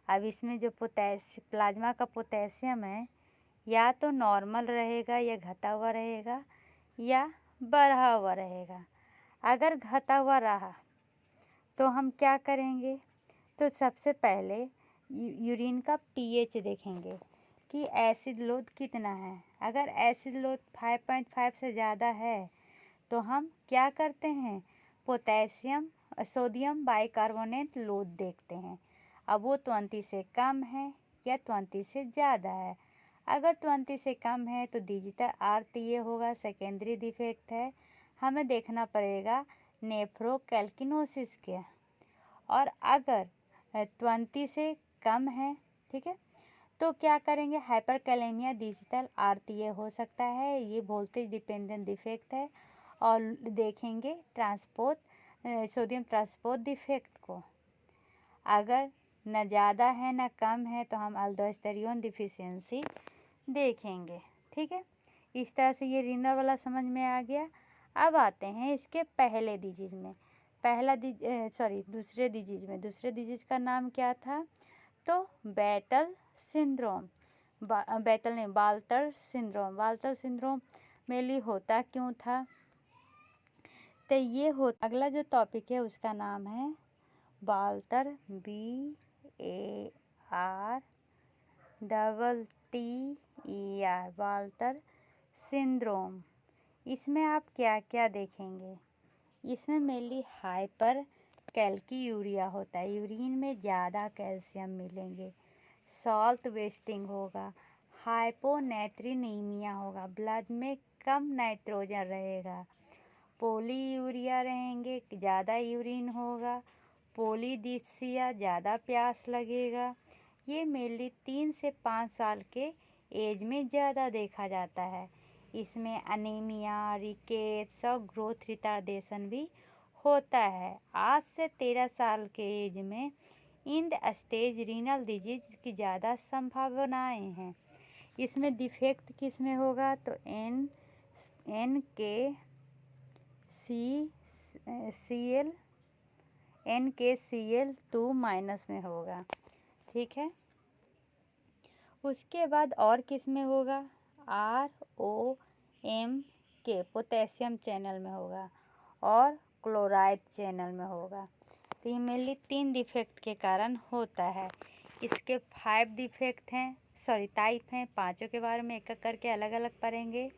अब इसमें जो प्लाज्मा का पोटेशियम है, या तो नॉर्मल रहेगा या घटा हुआ रहेगा या बढ़ा हुआ रहेगा। अगर घटा हुआ रहा तो हम क्या करेंगे? तो सबसे पहले यूरिन का पीएच देखेंगे कि एसिड लोड कितना है। अगर एसिड लोड 5.5 से ज़्यादा है तो हम क्या करते हैं? सोडियम बाइकार्बोनेट लोड देखते हैं। अब वो 20 से कम है या 20 से ज़्यादा है। अगर 20 से कम है तो डिजिटल RTA होगा, सेकेंडरी डिफेक्ट है। हमें देखना पड़ेगा नेफ्रोकैल्किनोसिस के। और अगर 20 से कम है, ठीक है, तो क्या करेंगे? हाइपरकैलेमिया डिजिटल RTA हो सकता है, ये वोल्टेज डिपेंडेंट डिफेक्ट है। और देखेंगे सोडियम ट्रांसपोर्ट डिफेक्ट को। अगर न ज़्यादा है न कम है तो हम अल्डोस्टेरोन डिफिशियंसी देखेंगे। ठीक है, इस तरह से ये रीनल वाला समझ में आ गया। अब आते हैं इसके पहले डिजीज में। दूसरे डिजीज का नाम क्या था? तो बाल्टर सिंड्रोम मेनली होता क्यों था? तो ये अगला जो टॉपिक है उसका नाम है बाल्टर, BARTTER, बाल्टर सिंड्रोम। इसमें आप क्या क्या देखेंगे? इसमें मेनली हाइपर कैल्कीयूरिया होता है, यूरिन में ज़्यादा कैल्शियम मिलेंगे, सॉल्ट वेस्टिंग होगा, हाइपोनेट्रीनीमिया होगा, ब्लड में कम नाइट्रोजन रहेगा, पोलीयूरिया रहेंगे, ज़्यादा यूरिन होगा, पोलीडिप्सिया, ज़्यादा प्यास लगेगा। ये मेनली 3 से 5 साल के एज में ज़्यादा देखा जाता है। इसमें अनीमिया, रिकेट्स और ग्रोथ रिटार्डेशन भी होता है। आज से 13 साल के एज में इन स्टेज रीनल डिजीज की ज़्यादा संभावनाएं हैं। इसमें डिफेक्ट किस में होगा तो NKCl2- में होगा। ठीक है, उसके बाद और किस में होगा ROM पोटेशियम चैनल में होगा और क्लोराइड चैनल में होगा। तो ये मेनली 3 डिफेक्ट के कारण होता है। इसके 5 डिफेक्ट हैं, टाइप हैं। पांचों के बारे में एक एक करके अलग अलग पढ़ेंगे।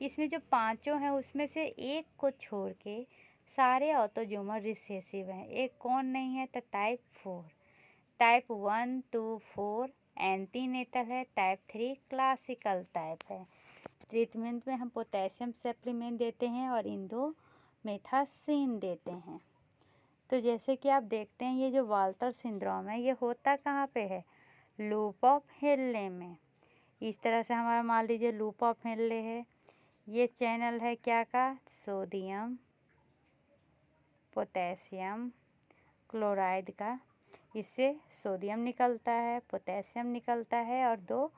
इसमें जो पांचों हैं उसमें से एक को छोड़ के सारे ऑटोजोमल रिसेसिव हैं। एक कौन नहीं है तो टाइप 4। टाइप 1, 2, 4 एंटीनेटल है। टाइप 3 क्लासिकल टाइप है। ट्रीटमेंट में हम पोटेशियम सप्लीमेंट देते हैं और इंडोमेथासिन देते हैं। तो जैसे कि आप देखते हैं, ये जो वाल्टर सिंड्रोम है ये होता कहाँ पे है, लूप ऑफ हेनले में। इस तरह से हमारा मान लीजिए लूप ऑफ हेनले है। ये चैनल है क्या का, सोडियम पोटेशियम क्लोराइड का। इससे सोडियम निकलता है, पोटेशियम निकलता है और 2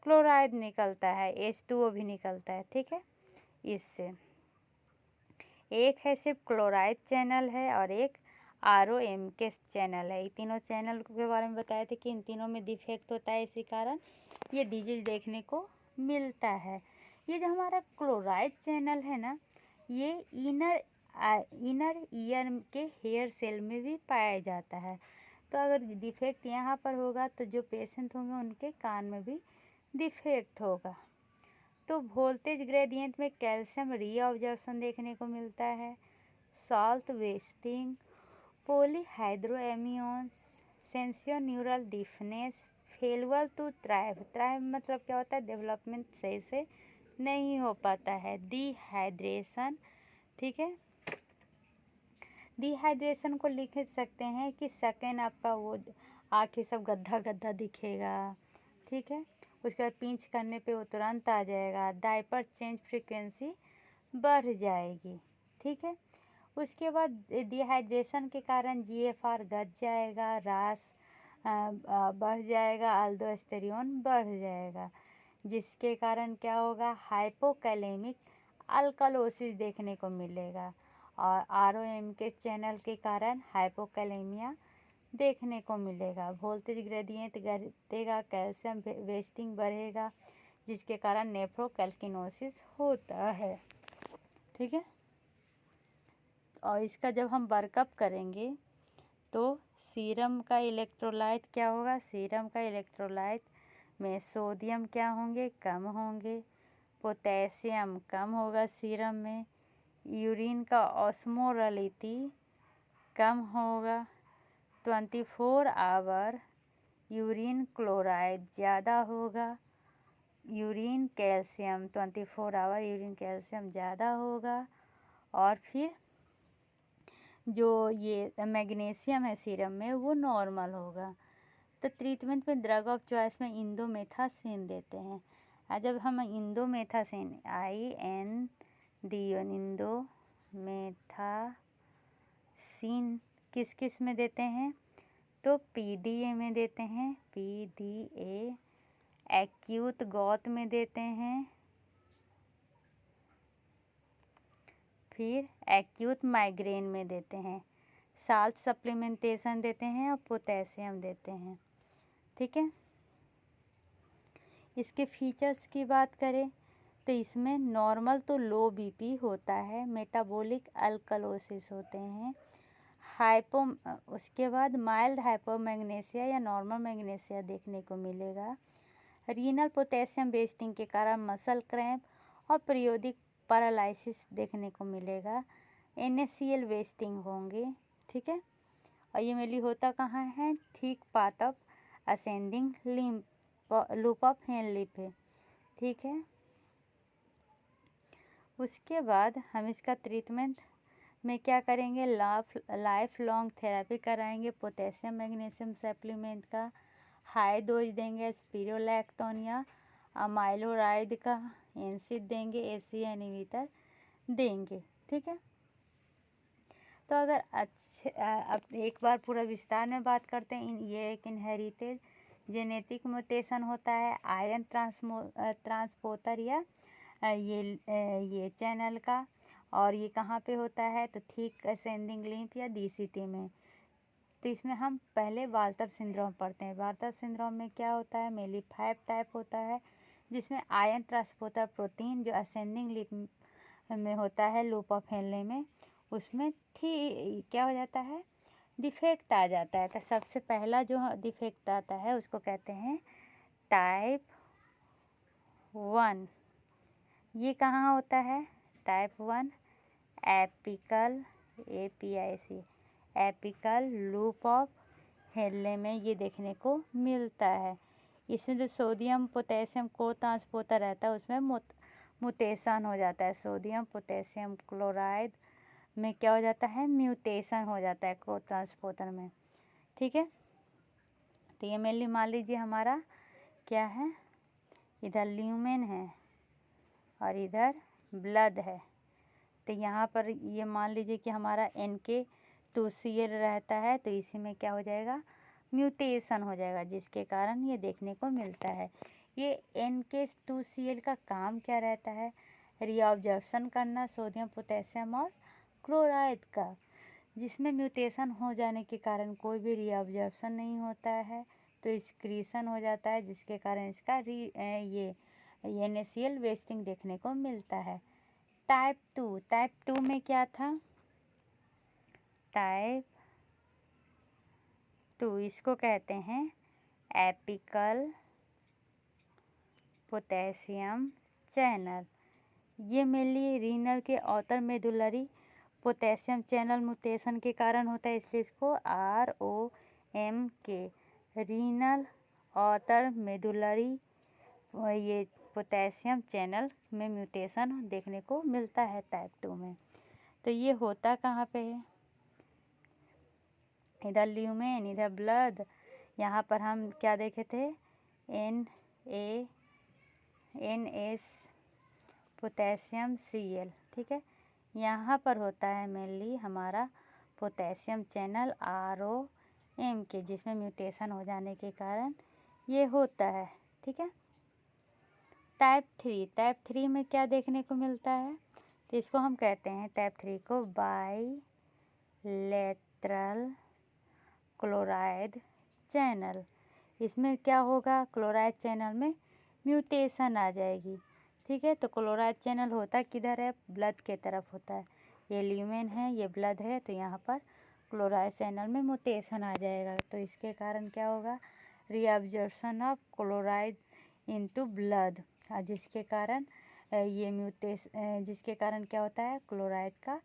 क्लोराइड निकलता है, H2O भी निकलता है। ठीक है, इससे एक है सिर्फ क्लोराइड चैनल है और एक ROM के चैनल है। ये तीनों चैनल के बारे में बताए थे कि इन तीनों में डिफेक्ट होता है, इसी कारण ये डिजीज देखने को मिलता है। ये जो हमारा क्लोराइड चैनल है ना, ये इनर ईयर के हेयर सेल में भी पाया जाता है। तो अगर डिफेक्ट यहाँ पर होगा तो जो पेशेंट होंगे उनके कान में भी डिफेक्ट होगा। तो वोल्टेज ग्रेडियंट में कैल्शियम रीअब्जॉर्प्शन देखने को मिलता है। Salt wasting, polyhydramnios, sensorineural deafness, failure to thrive. Thrive मतलब क्या होता है, डेवलपमेंट सही से नहीं हो पाता है। डिहाइड्रेशन, ठीक है, डिहाइड्रेशन को लिख सकते हैं कि सेकेंड आपका वो आँखें सब गड्ढा गड्ढा दिखेगा। ठीक है, उसके बाद पिंच करने पे वो तुरंत आ जाएगा। डायपर चेंज फ्रीक्वेंसी बढ़ जाएगी। ठीक है, उसके बाद डिहाइड्रेशन के कारण GFR घट जाएगा, रास बढ़ जाएगा, अल्डोस्टेरोन बढ़ जाएगा, जिसके कारण क्या होगा, हाइपोकैलेमिक अल्कलोसिस देखने को मिलेगा और ROM के चैनल के कारण हाइपोकैलेमिया देखने को मिलेगा। वोल्टेज ग्रेडियंट घटेगा, कैल्शियम वेस्टिंग बढ़ेगा, जिसके कारण नेफ्रोकैल्किनोसिस होता है। ठीक है, और इसका जब हम वर्कअप करेंगे तो सीरम का इलेक्ट्रोलाइट क्या होगा, सीरम का इलेक्ट्रोलाइट में सोडियम क्या होंगे, कम होंगे, पोटेशियम कम होगा सीरम में, यूरिन का ऑस्मोलरिटी कम होगा, 24 आवर यूरिन क्लोराइड ज़्यादा होगा, urine calcium 24 hour urine calcium ज़्यादा होगा, और फिर जो ये मैग्नीशियम है सीरम में वो नॉर्मल होगा। तो ट्रीटमेंट में ड्रग ऑफ चॉइस में इंडोमेथासिन देते हैं। और जब हम इंडोमेथासिन इंडोमेथासिन किस किस में देते हैं तो PDA में देते हैं, PDA एक्यूट गॉट में देते हैं, फिर एक्यूट माइग्रेन में देते हैं, साल्ट सप्लीमेंटेशन देते हैं और पोटेशियम देते हैं। ठीक है, इसके फीचर्स की बात करें तो इसमें नॉर्मल तो लो BP होता है, मेटाबॉलिक अल्कलोसिस होते हैं, उसके बाद माइल्ड हाइपोमैग्नेशिया या नॉर्मल मैग्नेशिया देखने को मिलेगा। रीनल पोटेशियम वेस्टिंग के कारण मसल क्रैम्प और पीरियोडिक पैरालिसिस देखने को मिलेगा। NaCl वेस्टिंग होंगे। ठीक है, और ये मेनली होता कहाँ है, thick part of ascending loop of Henle पे। ठीक है, उसके बाद हम इसका ट्रीटमेंट में क्या करेंगे, लाइफ लॉन्ग थेरेपी कराएंगे। पोटेशियम मैग्नीशियम सप्लीमेंट का हाई डोज देंगे, स्पिरोलैक्टोन या अमाइलोराइड का एनसिड देंगे, एसियन इनहिबिटर देंगे। ठीक है, तो अगर अब एक बार पूरा विस्तार में बात करते हैं। ये एक इनहेरिटेड जेनेटिक म्यूटेशन होता है आयन ट्रांसपोर्टर या ये चैनल का, और ये कहाँ पे होता है तो थिक असेंडिंग लिंफ या DCT में। तो इसमें हम पहले वाल्टर सिंड्रोम पढ़ते हैं। वाल्टर सिंड्रोम में क्या होता है, मेनली 5 टाइप होता है, जिसमें आयन ट्रांसपोर्टर प्रोटीन जो असेंडिंग लिंफ में होता है लूप ऑफ हेनले में, उसमें क्या हो जाता है, डिफेक्ट आ जाता है। तो सबसे पहला जो डिफेक्ट आता है उसको कहते हैं टाइप 1। ये कहाँ होता है, type 1 apical APIC apical loop of Henle में ये देखने को मिलता है। इसमें जो सोडियम पोटेशियम को ट्रांसपोर्टर रहता है उसमें म्यूटेशन हो जाता है। सोडियम पोटेशियम क्लोराइड में क्या हो जाता है, म्यूटेशन हो जाता है को ट्रांसपोर्टर में। ठीक है, तो ये मेनली मान लीजिए हमारा क्या है, इधर ल्यूमेन है और इधर ब्लड है। तो यहाँ पर ये मान लीजिए कि हमारा NK2Cl रहता है, तो इसी में क्या हो जाएगा, म्यूटेशन हो जाएगा, जिसके कारण ये देखने को मिलता है। ये NK2Cl का काम क्या रहता है, रीअब्जॉर्प्शन करना सोडियम पोटेशियम और क्लोराइड का, जिसमें म्यूटेशन हो जाने के कारण कोई भी रीअब्जॉर्प्शन नहीं होता है, तो एक्सक्रीशन हो जाता है, जिसके कारण इसका ये NaCl वेस्टिंग देखने को मिलता है। टाइप 2 में क्या था, टाइप 2 इसको कहते हैं एपिकल पोटेशियम चैनल। ये मेनली रीनल के outer medullary potassium channel mutation के कारण होता है, इसलिए इसको ROMK रीनल ऑटर मेडुलरी ये पोटेशियम चैनल में म्यूटेशन देखने को मिलता है टाइप 2 में। तो ये होता कहाँ पे है, इधर ल्यूमेन, इधर ब्लड। यहाँ पर हम क्या देखे थे, NaS पोटेशियम Cl। ठीक है, यहाँ पर होता है मेनली हमारा पोटेशियम चैनल ROMK, जिसमें म्यूटेशन हो जाने के कारण ये होता है। ठीक है, टाइप 3 में क्या देखने को मिलता है, तो इसको हम कहते हैं टाइप 3 को बाइलेटरल क्लोराइड चैनल। इसमें क्या होगा, क्लोराइड चैनल में म्यूटेशन आ जाएगी। ठीक है, तो क्लोराइड चैनल होता किधर है, ब्लड के तरफ होता है। ये ल्यूमेन है, ये ब्लड है, तो यहाँ पर क्लोराइड चैनल में म्यूटेशन आ जाएगा। तो इसके कारण क्या होगा, reabsorption of chloride into blood, जिसके कारण जिसके कारण क्या होता है, क्लोराइड का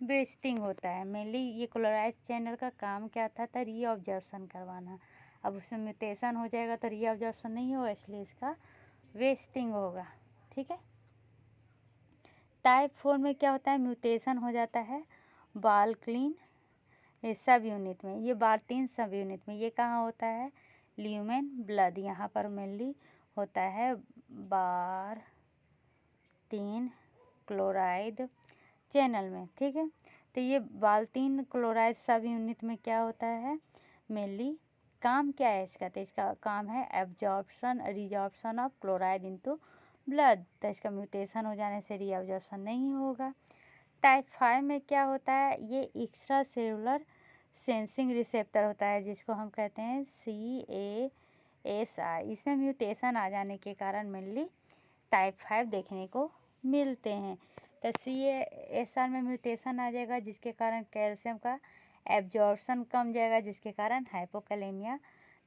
वेस्टिंग होता है। मेनली ये क्लोराइड चैनल का काम क्या था रीअब्जॉर्प्शन करवाना। अब उसमें म्यूटेशन हो जाएगा तो रीअब्जॉर्प्शन नहीं होगा, इसलिए इसका वेस्टिंग होगा। ठीक है, टाइप 4 में क्या होता है, म्यूटेशन हो जाता है बाल्क्लिन सब यूनिट में। ये बाल्टीन सब यूनिट में, ये कहाँ होता है, ल्यूमेन ब्लड, यहाँ पर मेनली होता है बाल्टीन क्लोराइड चैनल में। ठीक है, तो ये बाल्टीन क्लोराइड सब यूनिट में क्या होता है, मेनली काम क्या है इसका, तो इसका काम है absorption रीजॉर्प्शन of chloride into blood. तो इसका म्यूटेशन हो जाने से रीअब्जॉर्प्शन नहीं होगा। टाइप 5 में क्या होता है, ये एक्स्ट्रा सेलुलर सेंसिंग रिसेप्टर होता है, जिसको हम कहते हैं CASR। इसमें म्यूटेशन आ जाने के कारण मेनली टाइप 5 देखने को मिलते हैं। तो CASR में म्यूटेशन आ जाएगा, जिसके कारण कैल्शियम का एब्जॉर्प्शन कम जाएगा, जिसके कारण हाइपोकैलेमिया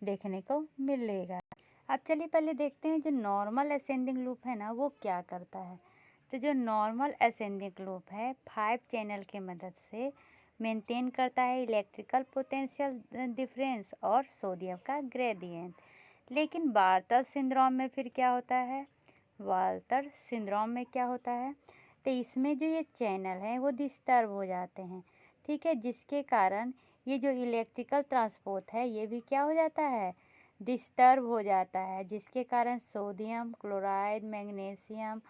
देखने को मिलेगा। अब चलिए पहले देखते हैं जो नॉर्मल असेंडिंग लूप है ना, वो क्या करता है। तो जो नॉर्मल असेंडिंग लूप है 5 चैनल के मदद से मेंटेन करता है इलेक्ट्रिकल पोटेंशियल डिफरेंस और सोडियम का ग्रेडियंट। लेकिन बार्टर सिंड्रोम में फिर क्या होता है, बार्टर सिंड्रोम में क्या होता है, तो इसमें जो ये चैनल है वो डिस्टर्ब हो जाते हैं। ठीक है, जिसके कारण ये जो इलेक्ट्रिकल ट्रांसपोर्ट है ये भी क्या हो जाता है, डिस्टर्ब हो जाता है, जिसके कारण सोडियम क्लोराइड, मैग्नीशियम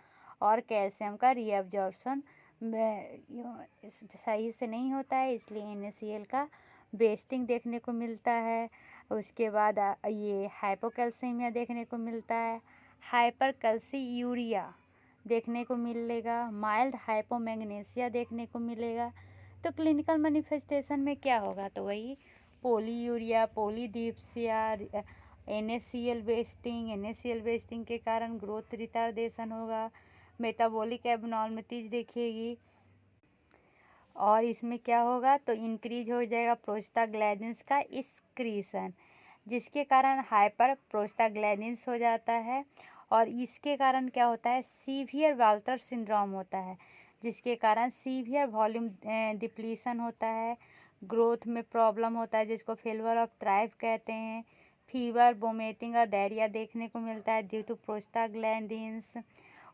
और कैल्शियम का रीअब्जॉर्प्शन सही से नहीं होता है, इसलिए NaCl का वेस्टिंग देखने को मिलता है। उसके बाद ये हाइपोकैल्सीमिया देखने को मिलता है, हाइपरकैल्सीयूरिया देखने को मिलेगा, माइल्ड हाइपोमैग्नीसिया देखने को मिलेगा। तो क्लिनिकल मैनिफेस्टेशन में क्या होगा, तो वही पोलीयूरिया, पोलीडिप्सिया, NaCl वेस्टिंग के कारण ग्रोथ रिटार्डेशन होगा, मेटाबॉलिक एबनॉर्मलिटीज दिखेगी। और इसमें क्या होगा, तो इंक्रीज हो जाएगा प्रोस्टाग्लैंडिन्स का एक्सक्रीशन, जिसके कारण हाइपर प्रोस्टाग्लैंडिन्स हो जाता है। और इसके कारण क्या होता है, सीवियर वाल्टर सिंड्रोम होता है, जिसके कारण सीवियर वॉल्यूम डिप्लीशन होता है, ग्रोथ में प्रॉब्लम होता है, जिसको फेलियर ऑफ थ्राइव कहते हैं। फीवर, वोमिटिंग और डायरिया देखने को मिलता है ड्यू टू प्रोस्टाग्लैंडिन्स।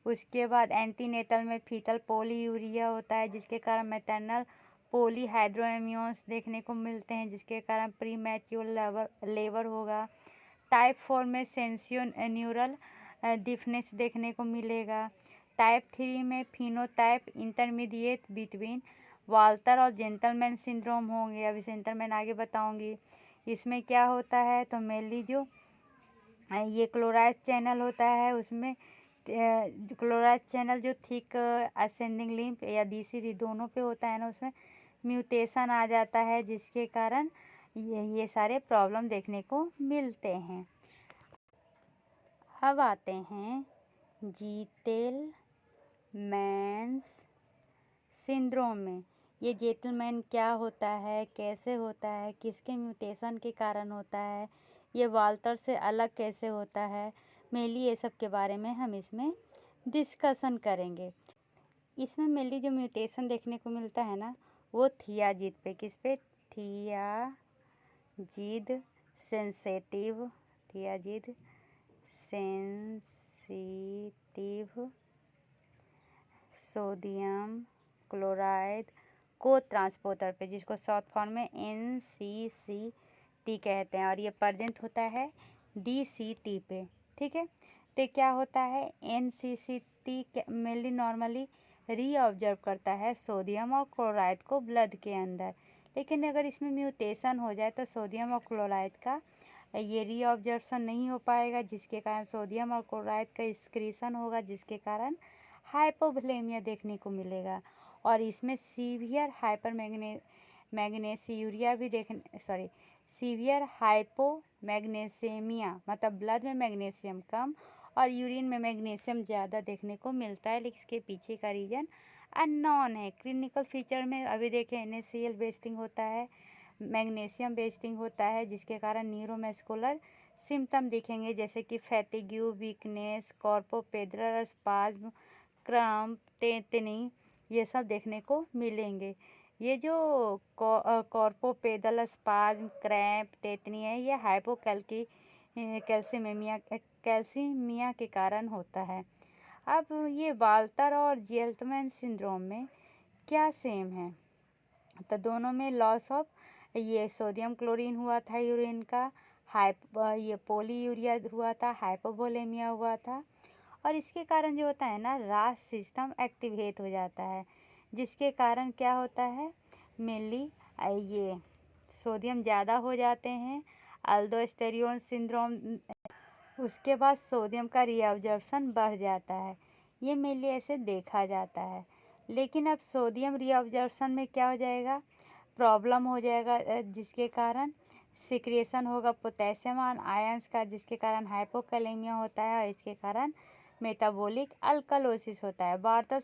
उसके बाद एंटीनेटल में फीटल पोलीयूरिया होता है, जिसके कारण मैटरनल पोलीहाइड्रोएमियोन्स देखने को मिलते हैं, जिसके कारण प्री मैच्योर लेबर होगा। टाइप 4 में सेंसियोन्यूरल डिफनेस देखने को मिलेगा। टाइप 3 में फिनोटाइप इंटरमीडिएट बिटवीन वाल्टर और जेंटलमैन सिंड्रोम होंगे, अभी जेंटलमैन आगे बताऊंगी। इसमें क्या होता है, तो मेनली जो ये क्लोराइड चैनल होता है, उसमें क्लोराइड चैनल जो थिक असेंडिंग लिम्फ या DCD दोनों पे होता है ना, उसमें म्यूटेशन आ जाता है, जिसके कारण ये सारे प्रॉब्लम देखने को मिलते हैं। अब आते हैं जेंटलमैन्स सिंड्रोम में। ये जेंटलमैन क्या होता है, कैसे होता है, किसके म्यूटेशन के कारण होता है, ये वाल्टर से अलग कैसे होता है, मेनली ये सब के बारे में हम इसमें डिस्कशन करेंगे। इसमें मेनली जो म्यूटेशन देखने को मिलता है ना, वो थियाजिड पे, किस पे, थियाजिड सेंसिटिव सोडियम क्लोराइड को ट्रांसपोर्टर पे, जिसको शॉर्ट फॉर्म में NCCT कहते हैं, और ये प्रेजेंट होता है DCT पे, ठीक है। तो क्या होता है, NCCT मेनली नॉर्मली रीऑब्जर्व करता है सोडियम और क्लोराइड को ब्लड के अंदर, लेकिन अगर इसमें म्यूटेशन हो जाए तो सोडियम और क्लोराइड का ये रीऑब्जर्प्शन नहीं हो पाएगा, जिसके कारण सोडियम और क्लोराइड का एक्सक्रीशन होगा, जिसके कारण हाइपोवोलेमिया देखने को मिलेगा। और इसमें सीवियर मैग्नीशियूरिया भी सीवियर हाइपोमैग्नीसेमिया, मतलब ब्लड में मैग्नीशियम कम और यूरिन में मैग्नीशियम ज़्यादा देखने को मिलता है, लेकिन इसके पीछे का रीजन अननोन है। क्लिनिकल फीचर में अभी देखें, NaCl वेस्टिंग होता है, मैग्नीशियम वेस्टिंग होता है, जिसके कारण न्यूरोमस्कुलर सिम्टम दिखेंगे, जैसे कि fatigue, weakness, carpopedal spasm, cramp, tetany, ये सब देखने को मिलेंगे। ये जो कॉर्पोपेडल स्पाज्म, क्रैम्प, टेटनी है, ये कैल्सीमिया के कारण होता है। अब ये वाल्टर और जेंटलमैन सिंड्रोम में क्या सेम है, तो दोनों में लॉस ऑफ ये सोडियम क्लोरीन हुआ था यूरिन का, ये पोलीयूरिया हुआ था, हाइपोवोलेमिया हुआ था। और इसके कारण जो होता है ना, रास सिस्टम एक्टिवेट हो जाता है, जिसके कारण क्या होता है, मेनली ये सोडियम ज़्यादा हो जाते हैं, अल्डोस्टेरोन सिंड्रोम। उसके बाद सोडियम का रीअब्जॉर्प्शन बढ़ जाता है, ये मेनली ऐसे देखा जाता है। लेकिन अब सोडियम रीअब्जॉर्प्शन में क्या हो जाएगा, प्रॉब्लम हो जाएगा, जिसके कारण सिक्रेशन होगा पोटेशियम आयंस का, जिसके कारण हाइपोकैलेमिया होता है, और इसके कारण मेटाबॉलिक अल्कलोसिस होता है। वाल्टर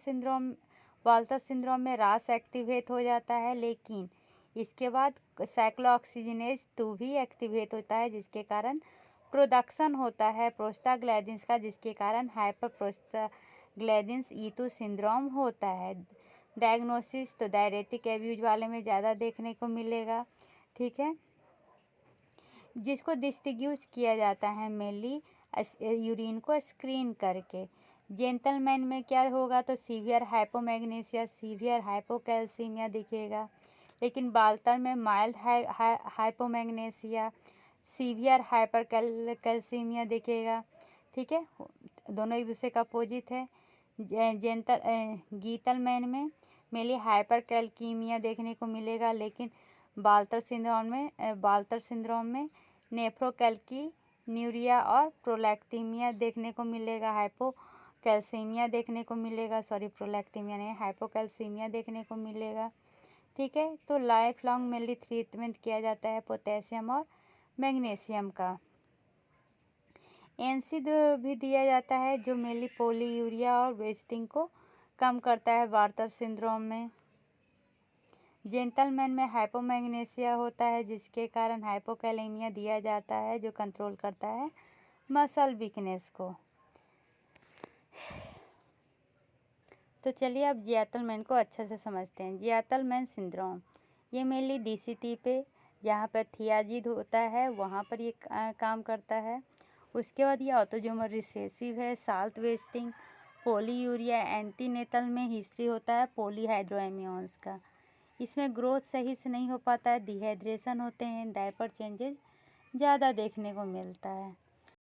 सिंड्रोम में रास एक्टिवेट हो जाता है, लेकिन इसके बाद साइक्लोऑक्सीजिनेज 2 भी एक्टिवेट होता है, जिसके कारण प्रोडक्शन होता है प्रोस्टाग्लैंडिन्स का, जिसके कारण हाइपर प्रोस्टाग्लैंडिन्स E2 सिंड्रोम होता है। डायग्नोसिस तो डायरेटिक एब्यूज वाले में ज़्यादा देखने को मिलेगा, ठीक है, जिसको डिस्टिंग्विश किया जाता है मेनली यूरिन को स्क्रीन करके। जेंटलमैन में क्या होगा, तो सीवियर हाइपोमैग्नीसिया, सीवियर हाइपोकैल्सीमिया दिखेगा, लेकिन वाल्टर में माइल्ड हाइपोमैग्नीसिया, सीवियर हाइपर कैल्सीमिया देखेगा। ठीक है, दोनों एक दूसरे का अपोजिट है। गीतलमैन में मेनली हाइपर कैल्कीमिया देखने को मिलेगा, लेकिन बाल्टर सिंड्रोम में नेफ्रोकैल्कीन्यूरिया और प्रोलैक्टीमिया देखने को मिलेगा। हाइपोकैल्सीमिया देखने को मिलेगा, प्रोलैक्टीमिया नहीं, हाइपोकैल्सीमिया देखने को मिलेगा। ठीक है, तो लाइफ लॉन्ग मेनली ट्रीटमेंट किया जाता है पोटेशियम और मैग्नीशियम का। एनसिड भी दिया जाता है जो मेनली पोलीयूरिया और वेस्टिंग को कम करता है बार्टर सिंड्रोम में। जेंटलमैन में हाइपोमैग्नीसिया होता है, जिसके कारण हाइपोकैलेमिया दिया जाता है जो कंट्रोल करता है मसल वीकनेस को। तो चलिए अब जेंटलमैन को अच्छे से समझते हैं। जेंटलमैन सिंड्रोम ये मेनली डीसीटी पे, जहाँ पर थियाजिड होता है वहाँ पर ये काम करता है। उसके बाद ये ऑटोजोमल रिसेसिव है, साल्ट वेस्टिंग, पोलीयूरिया, एंटीनेटल में हिस्ट्री होता है पॉलीहाइड्रोएमियोन्स का। इसमें ग्रोथ सही से नहीं हो पाता है, डिहाइड्रेशन होते हैं, डायपर चेंजेस ज़्यादा देखने को मिलता है।